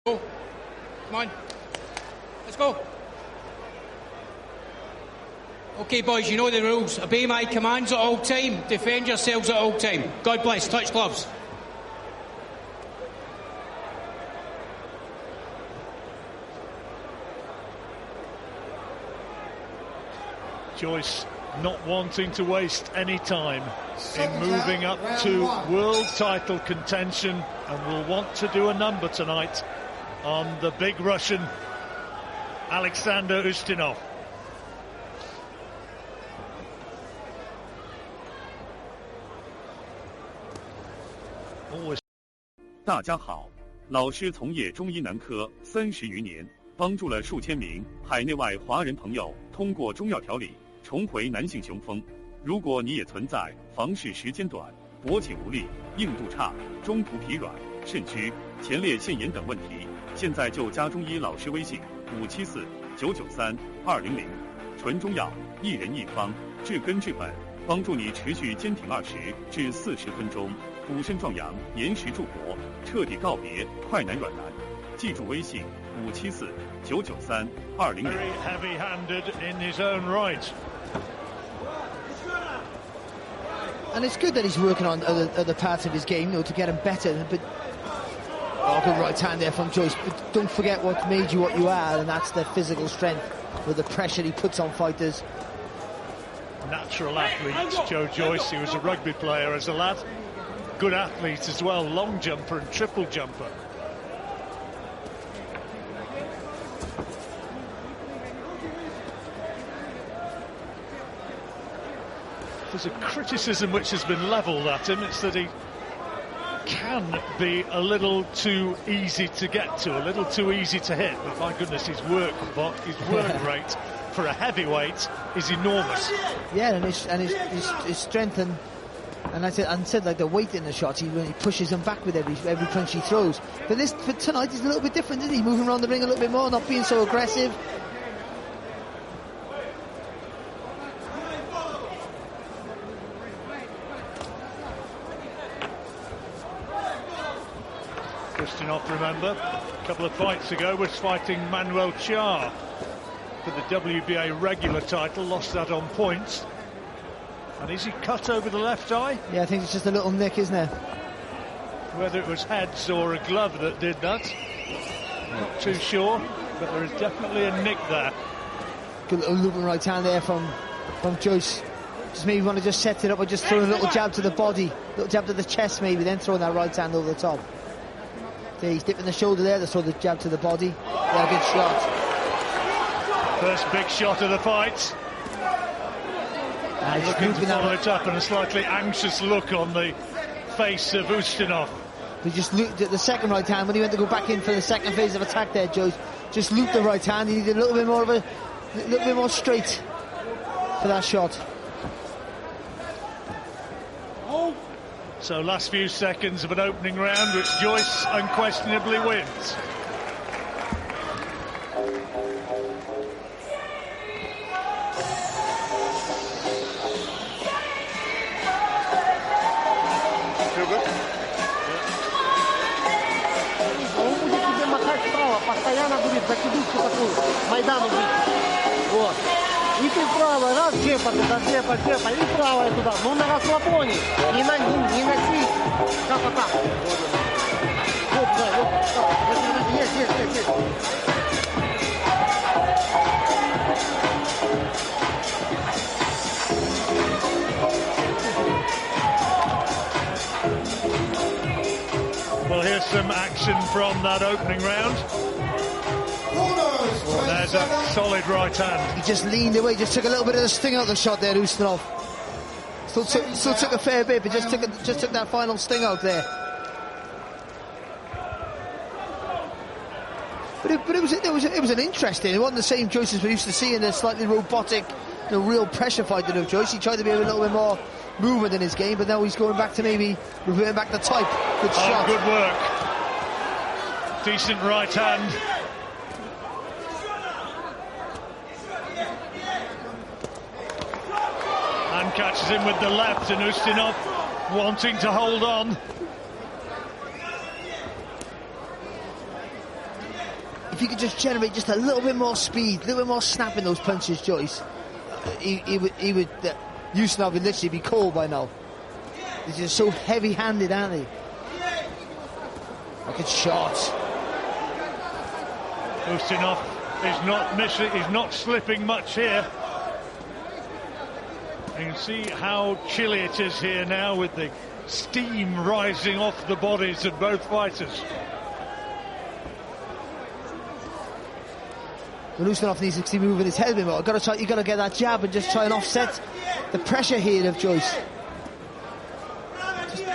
Go. Come on. Let's go. Okay, boys, you know the rules. Obey my commands at all time. Defend yourselves at all time. God bless. Touch gloves. Joyce not wanting to waste any time in moving up to world title contention, and will want to do a number tonight on the big Russian Alexander Ustinov. 大家好，老师从业中医男科30余年，帮助了数千名海内外华人朋友通过中药调理重回男性雄风。如果你也存在房事时间短、勃起无力、硬度差、中途疲软、肾虚、前列腺炎等问题，现在就加中医老师微信574-993-200，纯中药，一人一方，治根治本，帮助你持续坚挺20至40分钟，补肾壮阳，延时助勃，彻底告别快男软男。记住微信574-993-200。Very heavy-handed in his own right. And it's good that he's working on other parts of his game, to get him better. But good right hand there from Joyce. But don't forget what made you what you are, and that's the physical strength with the pressure he puts on fighters. Natural athlete, Joe Joyce. He was a rugby player as a lad. Good athlete as well, long jumper and triple jumper. There's a criticism which has been levelled at him. It's that he can be a little too easy to get to, a little too easy to hit. But my goodness, his work rate for a heavyweight is enormous. Yeah, and his strength and I said like the weight in the shots, he pushes him back with every punch he throws. But tonight is a little bit different, isn't he? Moving around the ring a little bit more, not being so aggressive. Ustinov, remember, a couple of fights ago was fighting Manuel Char for the WBA regular title, lost that on points. And is he cut over the left eye? Yeah, I think it's just a little nick, isn't it? Whether it was heads or a glove that did that, not too sure, but there is definitely a nick there. Good little looping right hand there from Joyce. Just maybe want to just set it up or just throw a little jab to the body, little jab to the chest maybe, then throwing that right hand over the top. There, he's dipping the shoulder there, let's throw the jab to the body. Yeah, good shot. First big shot of the fight. Looking to follow it up, and a slightly anxious look on the face of Ustinov. He just looked at the second right hand when he went to go back in for the second phase of attack there, Joe. Just looped the right hand. He needed a little bit more straight for that shot. So last few seconds of an opening round, which Joyce unquestionably wins. Постоянно будет закидушку такую, Майдану бить. Вот. И ты правая, раз, джепа туда, джепа, и правая туда. Ну на расслабоне, не на силе. Как вот так. Вот, да, вот. Есть. Well, here's some action from that opening round. Well, there's a solid right hand. He just leaned away, just took a little bit of the sting out of the shot there, Ustinov. Still took a fair bit, but just took that final sting out there. But it was an interesting. It wasn't the same Joyce as we used to see in the slightly robotic, real pressure fighting of Joyce. He tried to be a little bit more movement in his game, but now he's going back to maybe reverting back to type. Good shot. Good work. Decent right hand. And catches him with the left, and Ustinov wanting to hold on. if he could just generate just a little bit more speed, a little bit more snap in those punches, Joyce, he would Ustinov would literally be cold by now. They're just so heavy-handed, aren't they? Look at shots. Ustinov is not missing, he's not slipping much here. You can see how chilly it is here now with the steam rising off the bodies of both fighters. Well, Ustinov needs to keep moving his head a bit more. You've got to get that jab and just try and offset the pressure here of Joyce.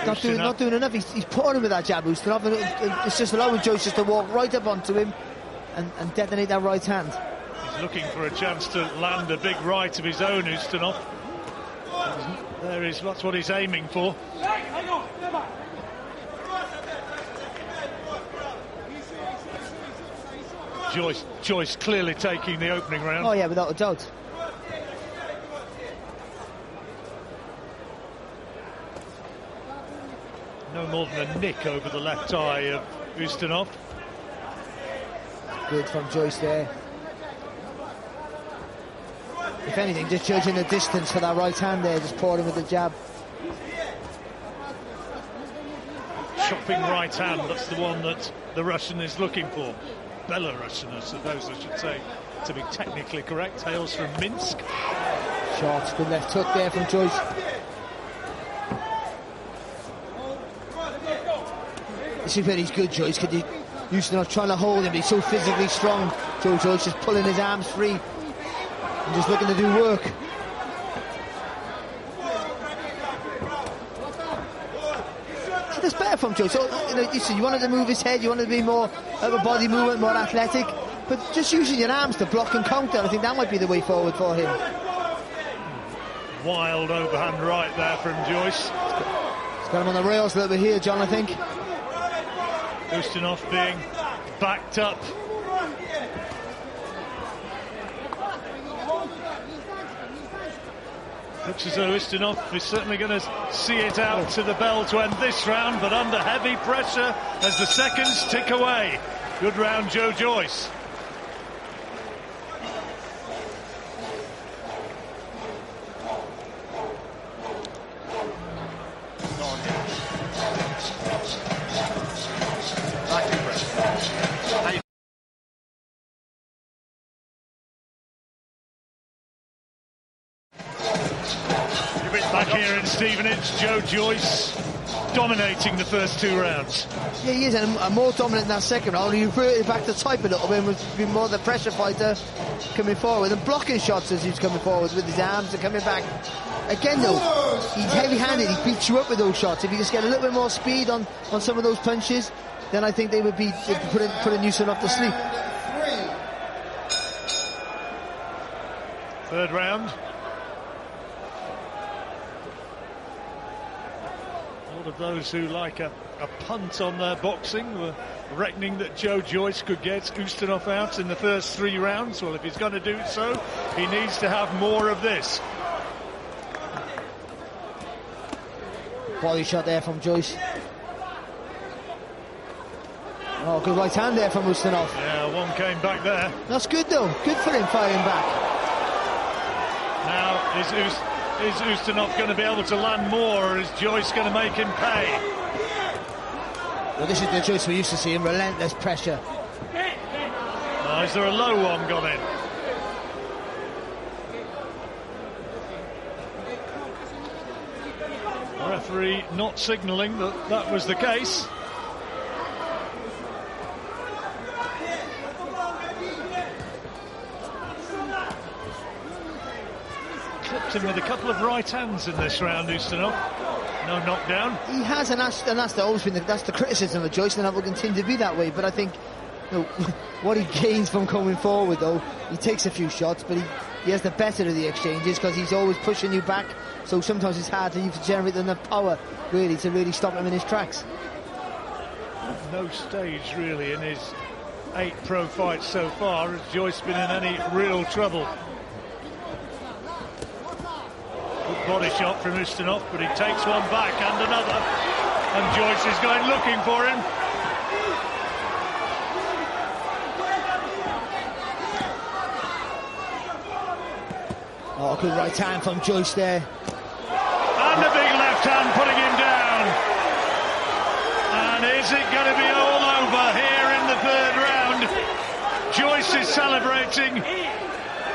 Not doing enough. He's pouring with that jab, Ustinov, and it's just allowing Joyce just to walk right up onto him and detonate that right hand. He's looking for a chance to land a big right of his own, Ustinov. That's what he's aiming for. Joyce clearly taking the opening round. Oh yeah, without a doubt. No more than a nick over the left eye of Ustinov. Good from Joyce there. If anything, just judging the distance for that right hand there, just pouring with the jab. Chopping right hand, that's the one that the Russian is looking for. Belarusian, I suppose I should say, to be technically correct. Hails from Minsk. Shots, good left hook there from Joyce. This is where he's good, Joyce, because Ustinov trying to hold him, he's so physically strong. Joyce just pulling his arms free and just looking to do work. So that's better from Joyce. So, you wanted to move his head, you wanted to be more of a body movement, more athletic, but just using your arms to block and counter, I think that might be the way forward for him. Wild overhand right there from Joyce. It's got him on the rails a little bit here, John, I think. Ustinov being backed up. Looks as though Ustinov is certainly going to see it out to the bell to end this round, but under heavy pressure as the seconds tick away. Good round, Joe Joyce. Back here in Stevenage, Joe Joyce dominating the first two rounds. Yeah, he is, and more dominant in that second round. He reverted back to type a little bit and was being more the pressure fighter coming forward and blocking shots as he's coming forward with his arms and coming back. Again though, he's heavy-handed, he beats you up with those shots. If you just get a little bit more speed on some of those punches, then I think they'd put a Ustinov to sleep. Third round. Of those who like a punt on their boxing were reckoning that Joe Joyce could get Ustinov out in the first three rounds. Well, if he's going to do so, he needs to have more of this. Body shot there from Joyce. Oh, good right hand there from Ustinov. Yeah, one came back there. That's good though, good for him firing back. Now is Ustinov going to be able to land more, or is Joyce going to make him pay? Well, this is the Joyce we used to see him, relentless pressure. Oh, is there a low one gone in? The referee not signalling that that was the case. Clipped him with a couple of right hands in this round, Ustinov. No knockdown. He has, and that's always been that's the criticism of Joyce, and that will continue to be that way. But I think what he gains from coming forward, though, he takes a few shots, but he has the better of the exchanges because he's always pushing you back. So sometimes it's hard for you to generate enough power, really, to really stop him in his tracks. No stage, really, in his 8 pro fights so far has Joyce been in any real trouble. Good body shot from Ustinov, but he takes one back and another, and Joyce is going looking for him. Oh, good right hand from Joyce there. And the big left hand putting him down. And is it going to be all over here in the third round? Joyce is celebrating.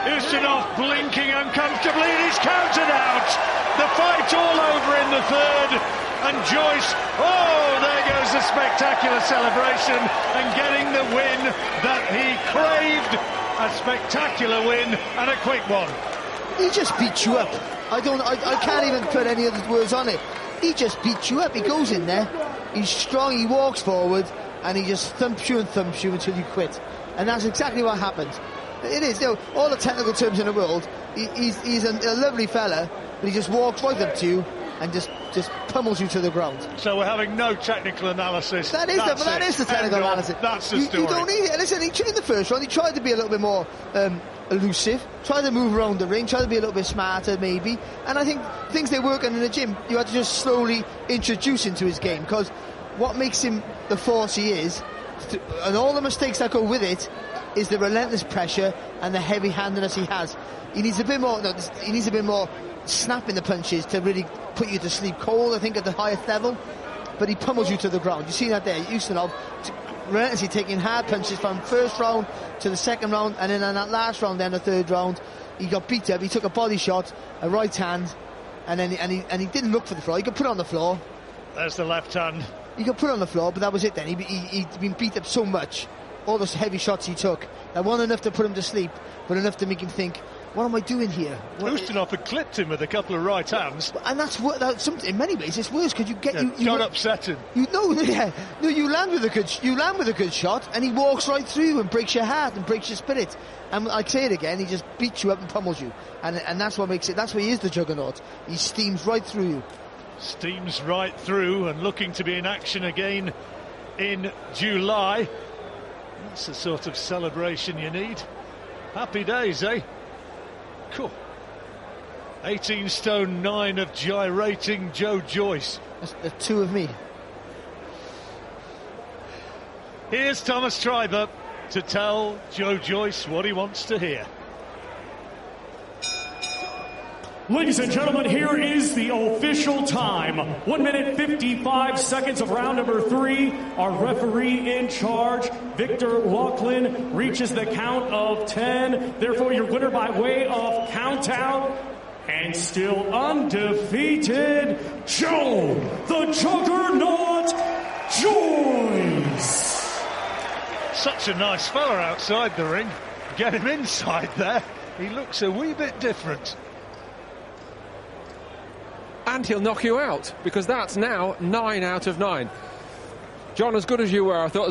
Ustinov blinking uncomfortably, and he's counted out. The fight all over in the third. And Joyce, oh, there goes the spectacular celebration and getting the win that he craved. A spectacular win and a quick one. He just beats you up. I can't even put any other words on it. He just beats you up. He goes in there, he's strong, he walks forward, and he just thumps you until you quit. And that's exactly what happened. It is, you know, all the technical terms in the world. He's a lovely fella, but he just walks right up to you and just pummels you to the ground. So we're having no technical analysis. That is the technical analysis. That's the story. You don't need it. Listen, in the first round, he tried to be a little bit more elusive, tried to move around the ring, tried to be a little bit smarter maybe. And I think things they work on in the gym, you have to just slowly introduce into his game, because what makes him the force he is, and all the mistakes that go with it, is the relentless pressure and the heavy-handedness he has. He needs a bit more. No, he needs a bit more snapping the punches to really put you to sleep cold, I think, at the highest level. But he pummels you to the ground. You see that there, Ustinov relentlessly taking hard punches from first round to the second round, and then in that last round, then the third round, he got beat up. He took a body shot, a right hand, and then he didn't look for the floor. He got put on the floor. There's the left hand. He got put on the floor, but that was it then. He'd been beat up so much, all those heavy shots he took, that weren't enough to put him to sleep, but enough to make him think, what am I doing here? Ustinov had clipped him with a couple of right hands. And that's something, in many ways, it's worse, because you get... you don't upset him. You land with a good shot, and he walks right through you and breaks your heart and breaks your spirit. And I say it again, he just beats you up and pummels you. And that's what makes it, that's why he is the juggernaut. He steams right through you. Steams right through, and looking to be in action again in July. That's the sort of celebration you need. Happy days, eh? Cool. 18 stone 9 of gyrating Joe Joyce. That's the two of me. Here's Thomas Treiber to tell Joe Joyce what he wants to hear. Ladies and gentlemen, here is the official time. 1 minute 55 seconds of round number 3. Our referee in charge, Victor Laughlin, reaches the count of 10. Therefore, your winner by way of count out, and still undefeated, Joe the Juggernaut Joyce. Such a nice fella outside the ring. Get him inside there. He looks a wee bit different. And he'll knock you out, because that's now 9 out of 9. John, as good as you were, I thought...